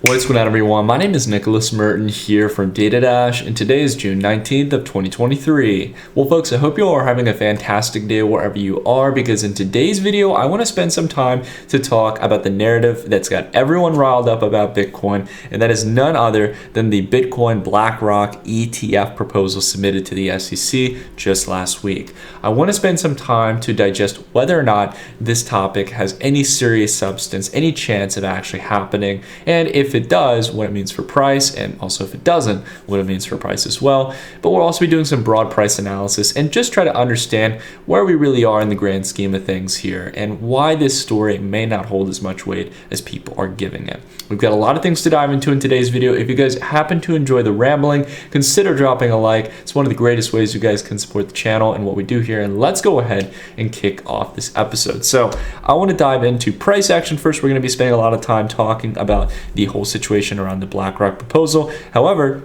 What's going on, everyone? My name is Nicholas Merton here from DataDash, and today is June 19th of 2023. Well, folks, I hope you all are having a fantastic day wherever you are, because in today's video, I want to spend some time to talk about the narrative that's got everyone riled up about Bitcoin, and that is none other than the Bitcoin Blackrock ETF proposal submitted to the SEC just last week. I want to spend some time to digest whether or not this topic has any serious substance, any chance of actually happening, and if it does, what it means for price, and also if it doesn't, what it means for price as well. But we'll also be doing some broad price analysis and just try to understand where we really are in the grand scheme of things here and why this story may not hold as much weight as people are giving it. We've got a lot of things to dive into in today's video. If you guys happen to enjoy the rambling, consider dropping a like. It's one of the greatest ways you guys can support the channel and what we do here. And let's go ahead and kick off this episode. So I want to dive into price action first. We're going to be spending a lot of time talking about the whole situation around the Blackrock proposal. However,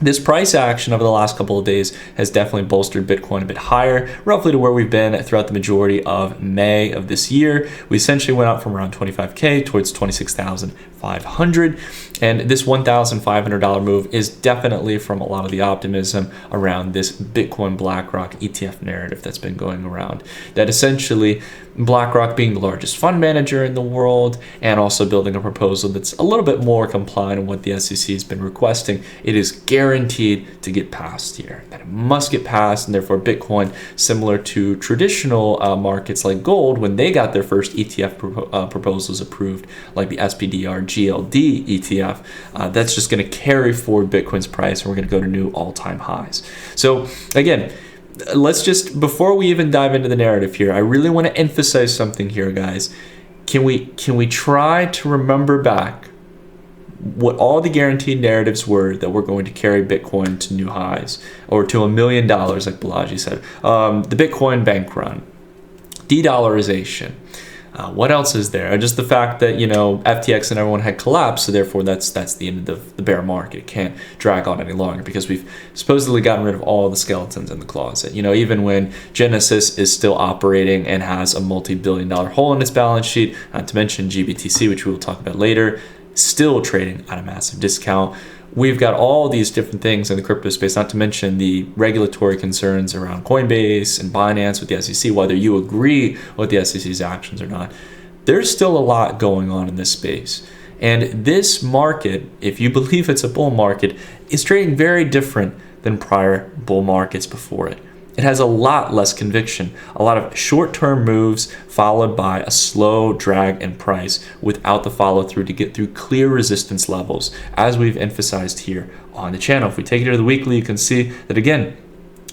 this price action over the last couple of days has definitely bolstered Bitcoin a bit higher, roughly to where we've been throughout the majority of May of this year. We essentially went up from around 25K towards 26,500. And this $1,500 move is definitely from a lot of the optimism around this Bitcoin Blackrock ETF narrative that's been going around. That essentially BlackRock, being the largest fund manager in the world and also building a proposal that's a little bit more compliant with what the SEC has been requesting, it is guaranteed to get passed here. That it must get passed, and therefore Bitcoin, similar to traditional markets like gold, when they got their first ETF proposals approved, like the SPDR GLD ETF, that's just going to carry forward Bitcoin's price, and we're going to go to new all-time highs. So again, let's just, before we even dive into the narrative here, I really want to emphasize something here, guys. Can we try to remember back what all the guaranteed narratives were that we're going to carry Bitcoin to new highs, or to $1 million, like Balaji said. The Bitcoin bank run, de-dollarization. What else is there? Just the fact that, FTX and everyone had collapsed, so therefore that's the end of the bear market. It can't drag on any longer because we've supposedly gotten rid of all the skeletons in the closet. Even when Genesis is still operating and has a multi-billion-dollar hole in its balance sheet, not to mention GBTC, which we will talk about later, still trading at a massive discount. We've got all these different things in the crypto space, not to mention the regulatory concerns around Coinbase and Binance with the SEC, whether you agree with the SEC's actions or not. There's still a lot going on in this space. And this market, if you believe it's a bull market, is trading very different than prior bull markets before it. It has a lot less conviction, a lot of short-term moves followed by a slow drag in price without the follow-through to get through clear resistance levels, as we've emphasized here on the channel. If we take it to the weekly, you can see that, again,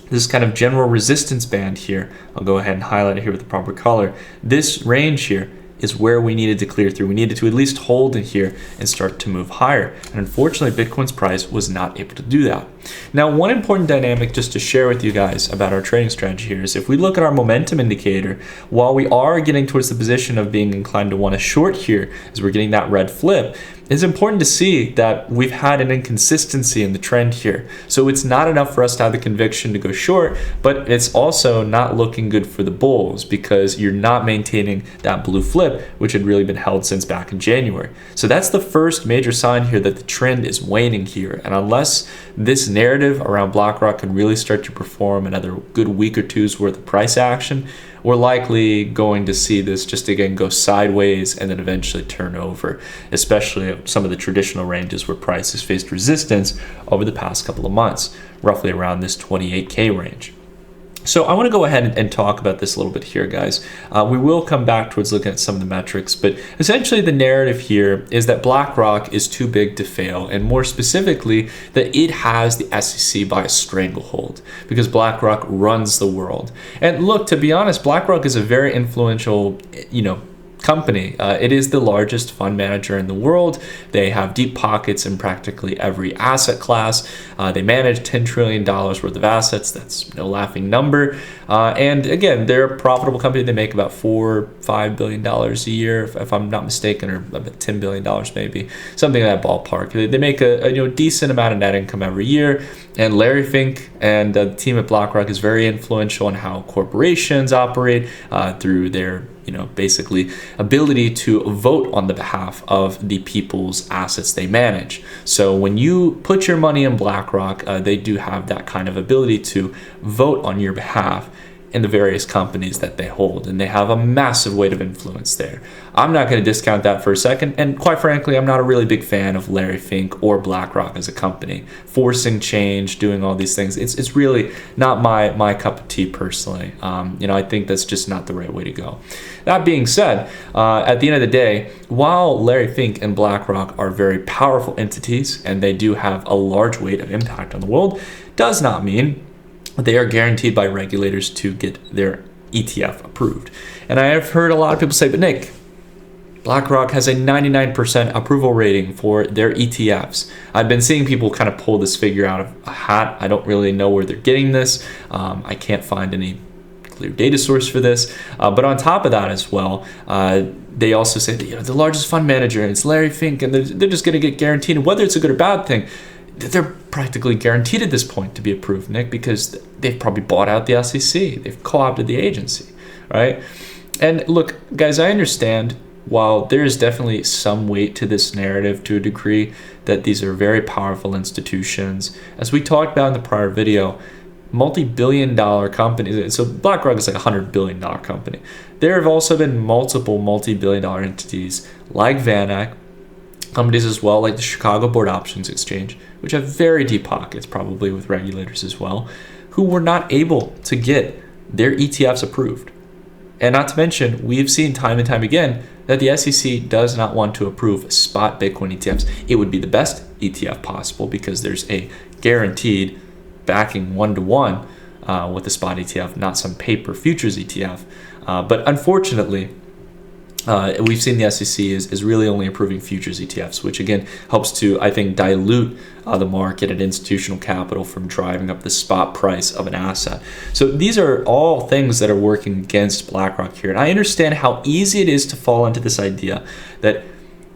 this kind of general resistance band here, I'll go ahead and highlight it here with the proper color. This range here is where we needed to clear through. We needed to at least hold in here and start to move higher. And unfortunately, Bitcoin's price was not able to do that. Now, one important dynamic just to share with you guys about our trading strategy here is if we look at our momentum indicator, while we are getting towards the position of being inclined to want to short here as we're getting that red flip, it's important to see that we've had an inconsistency in the trend here. So it's not enough for us to have the conviction to go short, but it's also not looking good for the bulls because you're not maintaining that blue flip, which had really been held since back in January. So that's the first major sign here that the trend is waning here. And unless this narrative around BlackRock can really start to perform another good week or two's worth of price action, we're likely going to see this just again go sideways and then eventually turn over, especially some of the traditional ranges where price has faced resistance over the past couple of months, roughly around this 28K range. So I want to go ahead and talk about this a little bit here, guys. We will come back towards looking at some of the metrics, but essentially the narrative here is that BlackRock is too big to fail, and more specifically, that it has the SEC by a stranglehold because BlackRock runs the world. And look, to be honest, BlackRock is a very influential, company. It is the largest fund manager in the world. They have deep pockets in practically every asset class. They manage $10 trillion worth of assets. That's no laughing number. And again, they're a profitable company. They make about $4-5 billion a year, if I'm not mistaken, or about $10 billion maybe, something in that ballpark. They make a decent amount of net income every year. And Larry Fink and the team at BlackRock is very influential in how corporations operate through their basically ability to vote on the behalf of the people's assets they manage. So when you put your money in Blackrock, they do have that kind of ability to vote on your behalf in the various companies that they hold, and they have a massive weight of influence there. I'm not going to discount that for a second, and quite frankly, I'm not a really big fan of Larry Fink or Blackrock as a company, forcing change, doing all these things. It's really not my cup of tea personally. I think that's just not the right way to go. That being said, at the end of the day, while Larry Fink and Blackrock are very powerful entities and they do have a large weight of impact on the world, does not mean they are guaranteed by regulators to get their ETF approved. And I have heard a lot of people say, but Nick, BlackRock has a 99% approval rating for their ETFs. I've been seeing people kind of pull this figure out of a hat. I don't really know where they're getting this. I can't find any clear data source for this. But on top of that as well, they also say that the largest fund manager, and it's Larry Fink, and they're just going to get guaranteed. And whether it's a good or bad thing, they're practically guaranteed at this point to be approved, Nick, because they've probably bought out the SEC. They've co-opted the agency, right? And look, guys, I understand while there is definitely some weight to this narrative to a degree that these are very powerful institutions. As we talked about in the prior video, multi-billion-dollar companies. So BlackRock is like a $100 billion company. There have also been multiple multi-billion-dollar entities like VanEck, companies as well like the Chicago Board Options Exchange, which have very deep pockets, probably with regulators as well, who were not able to get their ETFs approved. And not to mention, we've seen time and time again that the SEC does not want to approve spot Bitcoin ETFs. It would be the best ETF possible because there's a guaranteed backing 1-to-1 with a spot ETF, not some paper futures ETF. But unfortunately, we've seen the SEC is really only approving futures ETFs, which again helps to, I think, dilute the market and institutional capital from driving up the spot price of an asset. So these are all things that are working against BlackRock here. And I understand how easy it is to fall into this idea that,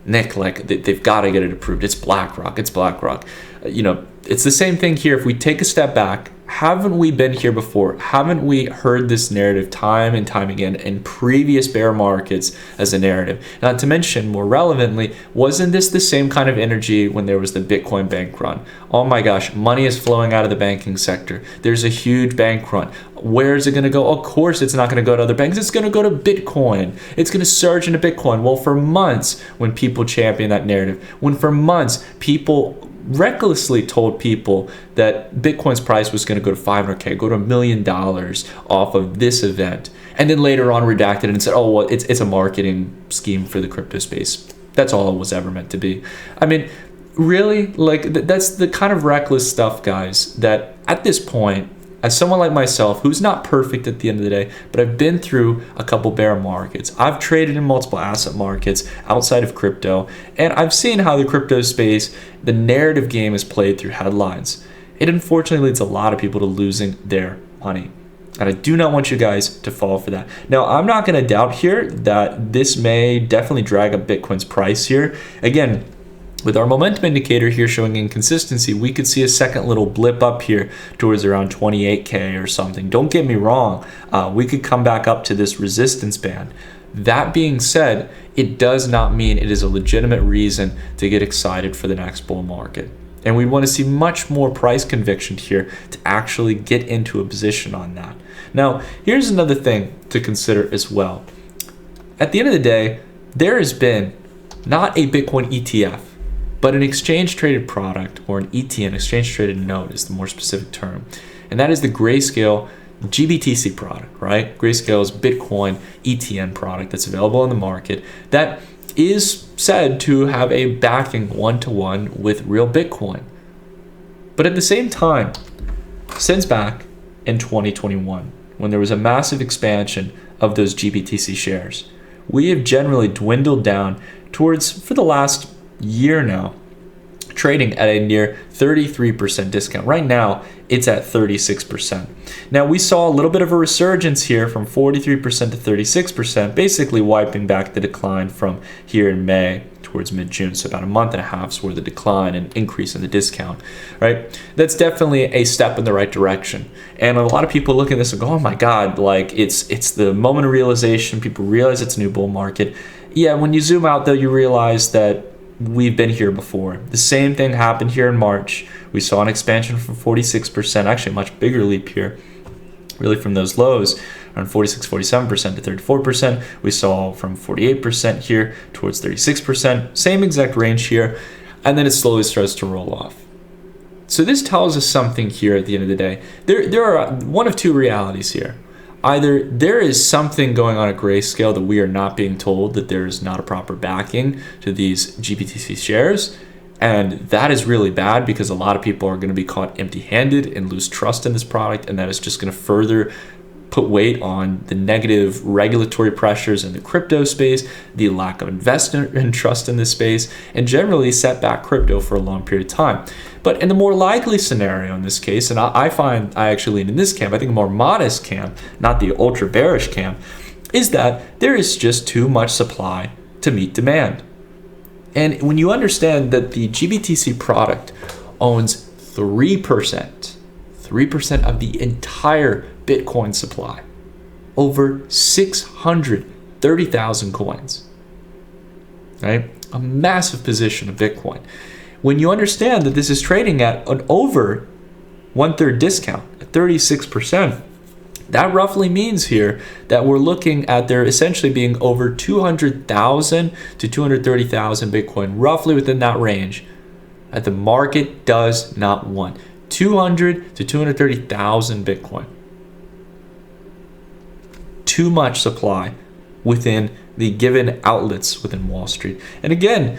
Nick, like they've got to get it approved. It's BlackRock. It's BlackRock. It's the same thing here. If we take a step back, haven't we been here before? Haven't we heard this narrative time and time again in previous bear markets as a narrative? Not to mention, more relevantly, wasn't this the same kind of energy when there was the Bitcoin bank run? Oh my gosh, money is flowing out of the banking sector. There's a huge bank run. Where is it going to go? Of course, it's not going to go to other banks. It's going to go to Bitcoin. It's going to surge into Bitcoin. Well, for months, when people champion that narrative, when for months people recklessly told people that Bitcoin's price was going to go to 500K, go to $1 million off of this event, and then later on redacted it and said, oh, well, it's a marketing scheme for the crypto space. That's all it was ever meant to be. I mean, really, like that's the kind of reckless stuff, guys, that at this point, as someone like myself, who's not perfect at the end of the day, but I've been through a couple bear markets. I've traded in multiple asset markets outside of crypto, and I've seen how the crypto space, the narrative game is played through headlines. It unfortunately leads a lot of people to losing their money. And I do not want you guys to fall for that. Now, I'm not going to doubt here that this may definitely drag up Bitcoin's price here. Again, with our momentum indicator here showing inconsistency, we could see a second little blip up here towards around 28K or something. Don't get me wrong. We could come back up to this resistance band. That being said, it does not mean it is a legitimate reason to get excited for the next bull market. And we want to see much more price conviction here to actually get into a position on that. Now, here's another thing to consider as well. At the end of the day, there has been not a Bitcoin ETF, but an exchange-traded product, or an ETN, exchange-traded note is the more specific term. And that is the Grayscale GBTC product, right? Grayscale's Bitcoin ETN product that's available in the market that is said to have a backing 1-to-1 with real Bitcoin. But at the same time, since back in 2021, when there was a massive expansion of those GBTC shares, we have generally dwindled down towards, for the last year now, trading at a near 33% discount. Right now, it's at 36%. Now, we saw a little bit of a resurgence here from 43% to 36%, basically wiping back the decline from here in May towards mid-June. So about a month and a half's worth of decline and increase in the discount, right? That's definitely a step in the right direction. And a lot of people look at this and go, oh my God, like it's the moment of realization. People realize it's a new bull market. Yeah, when you zoom out though, you realize that we've been here before. The same thing happened here in March. We saw an expansion from 46%, actually a much bigger leap here, really from those lows, around 46, 47% to 34%. We saw from 48% here towards 36%, same exact range here, and then it slowly starts to roll off. So this tells us something here at the end of the day. There are one of two realities here. Either there is something going on at Grayscale that we are not being told, that there is not a proper backing to these GBTC shares, and that is really bad because a lot of people are going to be caught empty-handed and lose trust in this product, and that is just going to further put weight on the negative regulatory pressures in the crypto space, the lack of investment and trust in this space, and generally set back crypto for a long period of time. But in the more likely scenario in this case, and I find I actually lean in this camp, I think a more modest camp, not the ultra bearish camp, is that there is just too much supply to meet demand. And when you understand that the GBTC product owns 3% of the entire Bitcoin supply, over 630,000 coins, right? A massive position of Bitcoin. When you understand that this is trading at an over 1/3 discount, at 36%, that roughly means here that we're looking at there essentially being over 200,000 to 230,000 Bitcoin, roughly within that range, that the market does not want. 200 to 230,000 Bitcoin. Too much supply within the given outlets within Wall Street. And again,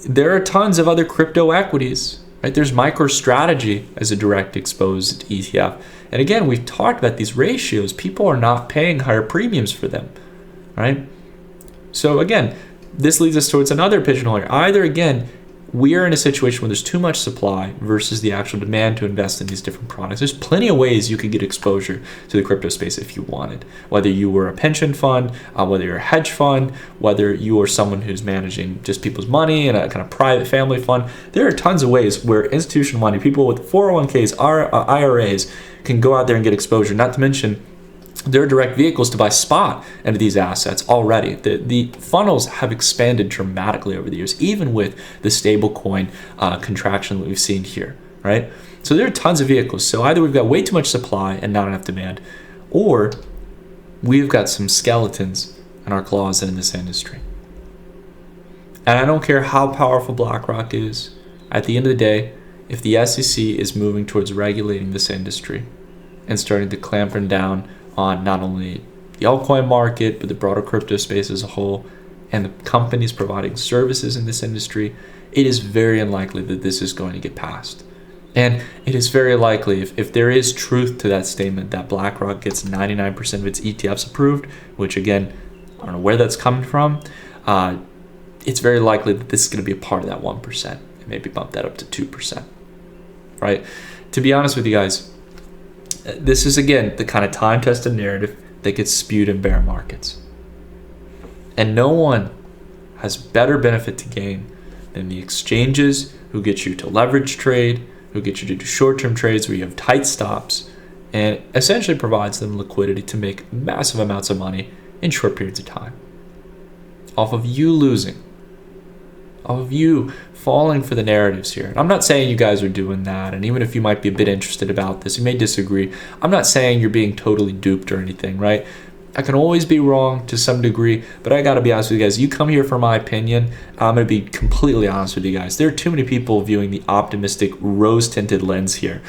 there are tons of other crypto equities, right? There's MicroStrategy as a direct exposed ETF. And again, we've talked about these ratios. People are not paying higher premiums for them, right? So again, this leads us towards another pigeonhole here. Either again, we are in a situation where there's too much supply versus the actual demand to invest in these different products. There's plenty of ways you could get exposure to the crypto space if you wanted. Whether you were a pension fund, whether you're a hedge fund, whether you are someone who's managing just people's money in a kind of private family fund, there are tons of ways where institutional money, people with 401ks, IRAs, can go out there and get exposure. Not to mention, there are direct vehicles to buy spot into these assets already. The funnels have expanded dramatically over the years, even with the stablecoin contraction that we've seen here, right? So there are tons of vehicles. So either we've got way too much supply and not enough demand, or we've got some skeletons in our closet in this industry. And I don't care how powerful Blackrock is, at the end of the day, if the SEC is moving towards regulating this industry and starting to clamp down on not only the altcoin market, but the broader crypto space as a whole, and the companies providing services in this industry, it is very unlikely that this is going to get passed. And it is very likely, if there is truth to that statement, that BlackRock gets 99% of its ETFs approved, which again, I don't know where that's coming from, it's very likely that this is going to be a part of that 1%, and maybe bump that up to 2%, right? To be honest with you guys, this is, again, the kind of time-tested narrative that gets spewed in bear markets. And no one has better benefit to gain than the exchanges who get you to leverage trade, who get you to do short-term trades where you have tight stops, and essentially provides them liquidity to make massive amounts of money in short periods of time. Off of you losing, off of you falling for the narratives here. And I'm not saying you guys are doing that, and even if you might be a bit interested about this, you may disagree. I'm not saying you're being totally duped or anything, right? I can always be wrong to some degree, but I gotta be honest with you guys. You come here for my opinion, I'm gonna be completely honest with you guys. There are too many people viewing the optimistic, rose-tinted lens here.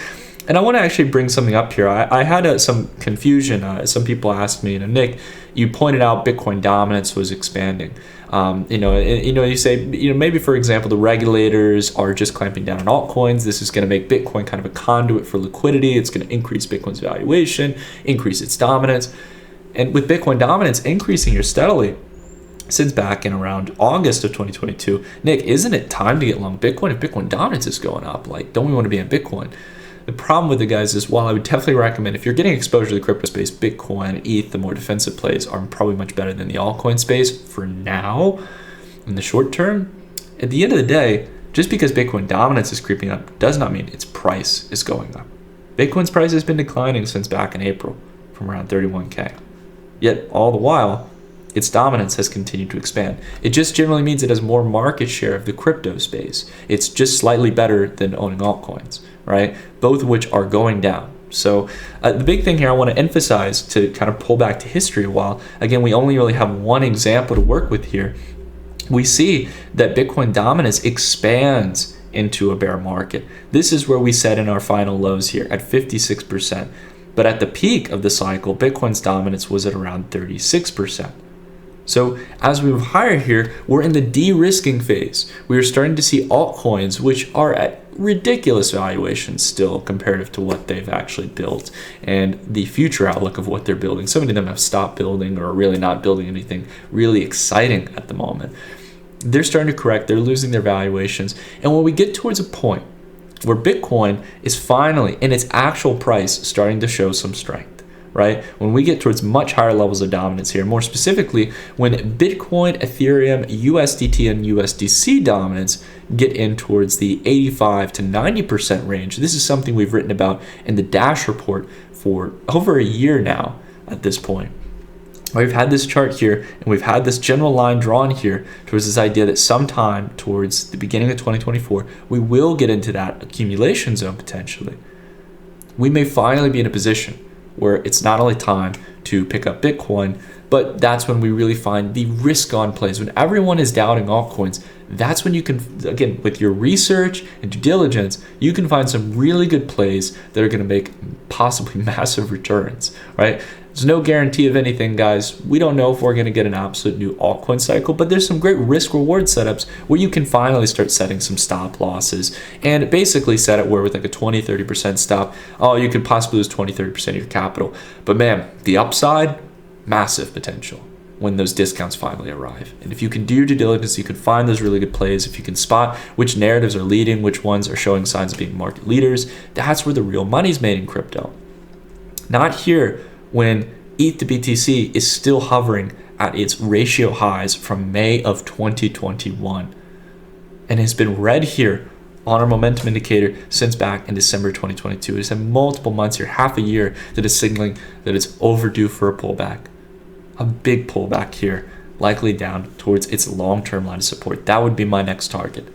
And I want to actually bring something up here. I had some confusion. Some people asked me, Nick, you pointed out Bitcoin dominance was expanding. You say, maybe for example, the regulators are just clamping down on altcoins. This is going to make Bitcoin kind of a conduit for liquidity. It's going to increase Bitcoin's valuation, increase its dominance. And with Bitcoin dominance increasing here steadily since back in around August of 2022, Nick, isn't it time to get long Bitcoin if Bitcoin dominance is going up? Like, don't we want to be in Bitcoin? The problem with the guys is, while I would definitely recommend, if you're getting exposure to the crypto space, Bitcoin, ETH, the more defensive plays are probably much better than the altcoin space for now in the short term. At the end of the day, just because Bitcoin dominance is creeping up does not mean its price is going up. Bitcoin's price has been declining since back in April from around 31K. Yet all the while, its dominance has continued to expand. It just generally means it has more market share of the crypto space. It's just slightly better than owning altcoins, right? Both of which are going down. So the big thing here I want to emphasize, to kind of pull back to history a while, again, we only really have one example to work with here. We see that Bitcoin dominance expands into a bear market. This is where we set in our final lows here at 56%. But at the peak of the cycle, Bitcoin's dominance was at around 36%. So as we move higher here, we're in the de-risking phase. We are starting to see altcoins, which are at ridiculous valuations still comparative to what they've actually built and the future outlook of what they're building. So many of them have stopped building or are really not building anything really exciting at the moment. They're starting to correct, they're losing their valuations. And when we get towards a point where Bitcoin is finally in its actual price starting to show some strength, right? When we get towards much higher levels of dominance here, more specifically, when Bitcoin, Ethereum, USDT, and USDC dominance get in towards the 85 to 90% range. This is something we've written about in the Dash report for over a year now at this point. We've had this chart here, and we've had this general line drawn here towards this idea that sometime towards the beginning of 2024, we will get into that accumulation zone potentially. We may finally be in a position where it's not only time to pick up Bitcoin, but that's when we really find the risk-on plays. When everyone is doubting altcoins, that's when you can, again, with your research and due diligence, you can find some really good plays that are going to make possibly massive returns, right? There's no guarantee of anything, guys. We don't know if we're going to get an absolute new altcoin cycle, but there's some great risk-reward setups where you can finally start setting some stop losses and basically set it where with like a 20-30% stop, oh, you could possibly lose 20-30% of your capital. But man, the upside, massive potential when those discounts finally arrive. And if you can do your due diligence, you can find those really good plays. If you can spot which narratives are leading, which ones are showing signs of being market leaders, that's where the real money's made in crypto. Not here when ETH to BTC is still hovering at its ratio highs from May of 2021 and has been red here on our momentum indicator since back in December 2022. It's had multiple months here, half a year, that is signaling that it's overdue for a pullback. A big pullback here, likely down towards its long-term line of support. That would be my next target.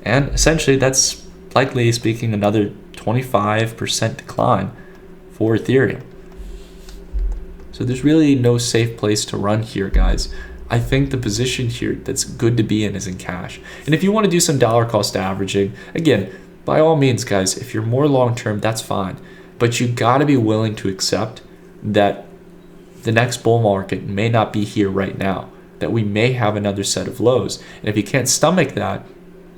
And essentially, that's likely speaking another 25% decline for Ethereum. So there's really no safe place to run here, guys. I think the position here that's good to be in is in cash. And if you want to do some dollar cost averaging, again, by all means, guys, if you're more long-term, that's fine. But you got to be willing to accept that the next bull market may not be here right now, that we may have another set of lows. And if you can't stomach that,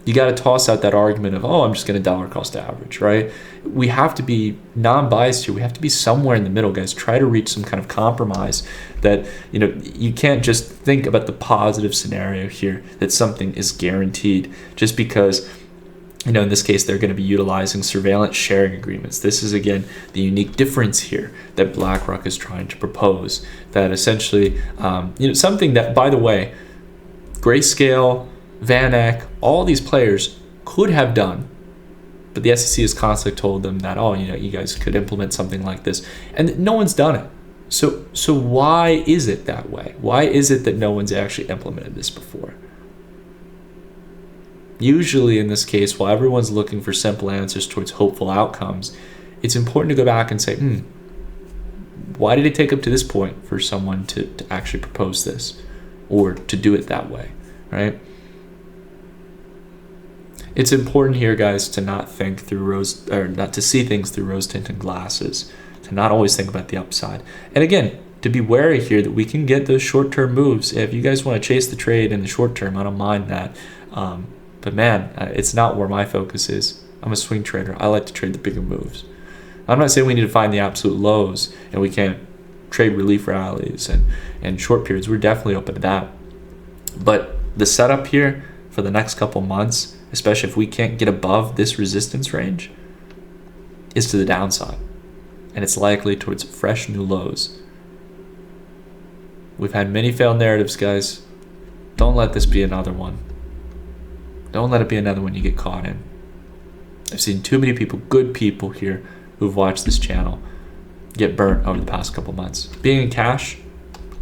you got to toss out that argument of, oh, I'm just going to dollar cost average, right? We have to be non-biased here. We have to be somewhere in the middle, guys. Try to reach some kind of compromise that, you can't just think about the positive scenario here that something is guaranteed just because, in this case, they're going to be utilizing surveillance sharing agreements. This is, again, the unique difference here that Blackrock is trying to propose. That essentially, something that, by the way, Grayscale, VanEck, all these players could have done, but the SEC has constantly told them that, oh, you guys could implement something like this, and no one's done it. So why is it that way? Why is it that no one's actually implemented this before? Usually in this case, while everyone's looking for simple answers towards hopeful outcomes, it's important to go back and say, why did it take up to this point for someone to actually propose this or to do it that way, right? It's important here, guys, to not think through not to see things through rose-tinted glasses, to not always think about the upside. And again, to be wary here that we can get those short-term moves. If you guys want to chase the trade in the short term, I don't mind that. But man, it's not where my focus is. I'm a swing trader. I like to trade the bigger moves. I'm not saying we need to find the absolute lows and we can't trade relief rallies and short periods. We're definitely open to that. But the setup here for the next couple months, especially if we can't get above this resistance range, is to the downside. And it's likely towards fresh new lows. We've had many failed narratives, guys. Don't let this be another one. Don't let it be another one you get caught in. I've seen too many people, good people here, who've watched this channel get burnt over the past couple months. Being in cash,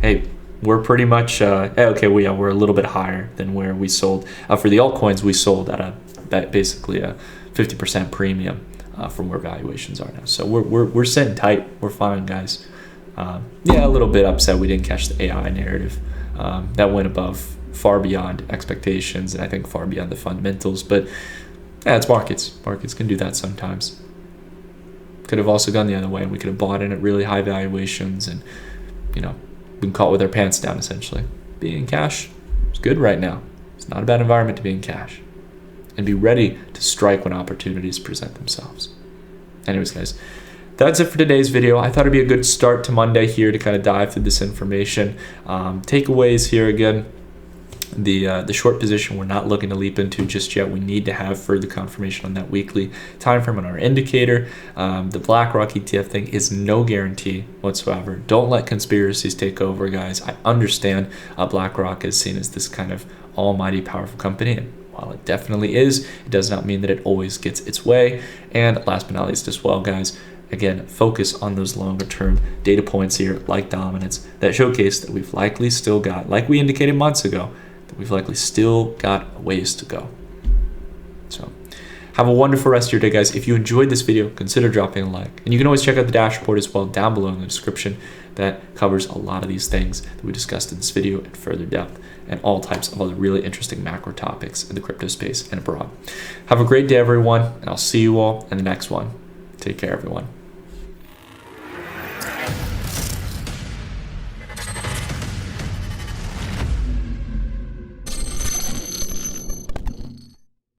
hey, we're pretty much, we're a little bit higher than where we sold. For the altcoins, we sold at basically a 50% premium from where valuations are now. So we're sitting tight. We're fine, guys. A little bit upset we didn't catch the AI narrative. That went far beyond expectations, and I think far beyond the fundamentals. But it's markets. Markets can do that sometimes. Could have also gone the other way, and we could have bought in at really high valuations and, been caught with our pants down, essentially. Being in cash is good right now. It's not a bad environment to be in cash. And be ready to strike when opportunities present themselves. Anyways, guys, that's it for today's video. I thought it'd be a good start to Monday here to kind of dive through this information. Takeaways here again. The short position we're not looking to leap into just yet. We need to have further confirmation on that weekly time frame on our indicator. The Blackrock ETF thing is no guarantee whatsoever. Don't let conspiracies take over, guys. I understand Blackrock is seen as this kind of almighty powerful company, and while it definitely is, it does not mean that it always gets its way. And last but not least as well, guys, again, focus on those longer term data points here like dominance that showcase that we've likely still got, like we indicated months ago, that we've likely still got a ways to go. So have a wonderful rest of your day, guys. If you enjoyed this video, consider dropping a like. And you can always check out the dash report as well down below in the description that covers a lot of these things that we discussed in this video in further depth, and all types of other really interesting macro topics in the crypto space and abroad. Have a great day, everyone, and I'll see you all in the next one. Take care, everyone.